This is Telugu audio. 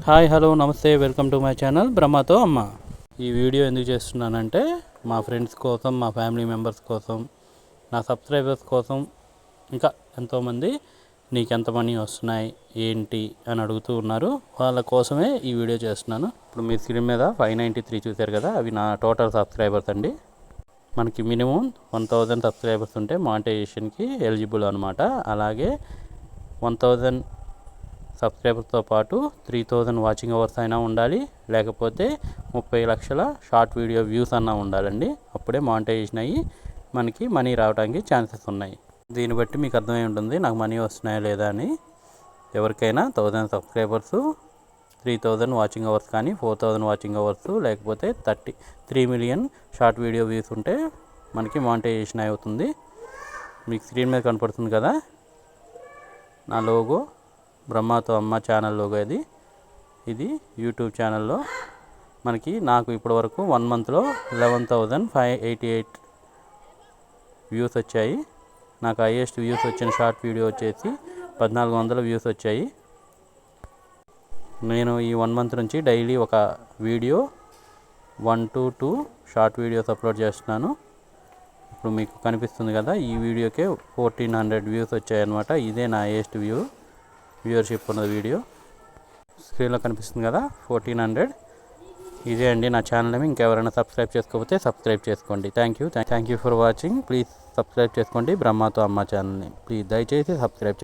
హాయ్ హలో నమస్తే వెల్కమ్ టు మై ఛానల్ బ్రహ్మతో అమ్మ. ఈ వీడియో ఎందుకు చేస్తున్నానంటే మా ఫ్రెండ్స్ కోసం, మా ఫ్యామిలీ మెంబర్స్ కోసం, నా సబ్స్క్రైబర్స్ కోసం, ఇంకా ఎంతోమంది నీకు ఎంత మనీ వస్తున్నాయి ఏంటి అని అడుగుతూ ఉన్నారు. వాళ్ళ కోసమే ఈ వీడియో చేస్తున్నాను. ఇప్పుడు మీ స్క్రీన్ మీద 593 చూశారు కదా, అవి నా టోటల్ సబ్స్క్రైబర్స్ అండి. మనకి మినిమం 1000 సబ్స్క్రైబర్స్ ఉంటే మానిటైజేషన్కి ఎలిజిబుల్ అనమాట. అలాగే 1000 సబ్స్క్రైబర్స్తో పాటు 3000 వాచింగ్ అవర్స్ అయినా ఉండాలి, లేకపోతే 30 లక్షల షార్ట్ వీడియో వ్యూస్ అన్నా ఉండాలండి. అప్పుడే మానిటైజేషన్ అయ్యి మనకి మనీ రావడానికి ఛాన్సెస్ ఉన్నాయి. దీన్ని బట్టి మీకు అర్థమై ఉంటుంది నాకు మనీ వస్తున్నాయా లేదా అని. ఎవరికైనా 1000 సబ్స్క్రైబర్స్, 3000 వాచింగ్ అవర్స్ కానీ, 4000 వాచింగ్ అవర్స్, లేకపోతే 3 మిలియన్ షార్ట్ వీడియో వ్యూస్ ఉంటే మనకి మానిటైజేషన్ అవుతుంది. మీకు స్క్రీన్ మీద కనపడుతుంది కదా నా లోగో, బ్రహ్మతో అమ్మ ఛానల్ లోగో. ఇది యూట్యూబ్ ఛానల్లో నాకు ఇప్పటి వరకు 1 మంత్లో 11,588 వ్యూస్ వచ్చాయి. నాకు హైయెస్ట్ వ్యూస్ వచ్చిన షార్ట్ వీడియో వచ్చేసి 1400 వ్యూస్ వచ్చాయి. నేను ఈ 1 మంత్ నుంచి డైలీ ఒక video 1 to 2 short videos upload చేస్తున్నాను. ఇప్పుడు మీకు కనిపిస్తుంది కదా, ఈ వీడియోకే 1400 వ్యూస్ వచ్చాయన్నమాట. ఇదే నా హైయెస్ట్ వ్యూవర్షిప్ ఉన్న వీడియో. స్క్రీన్లో కనిపిస్తుంది కదా 1400. ఇదే అండి నా ఛానల్ నేమ్. ఇంకెవరైనా సబ్స్క్రైబ్ చేసుకోకపోతే సబ్స్క్రైబ్ చేసుకోండి. Thank you for watching. Please subscribe చేసుకోండి బ్రహ్మతో అమ్మ ఛానల్ని. ప్లీజ్ దయచేసి సబ్స్క్రైబ్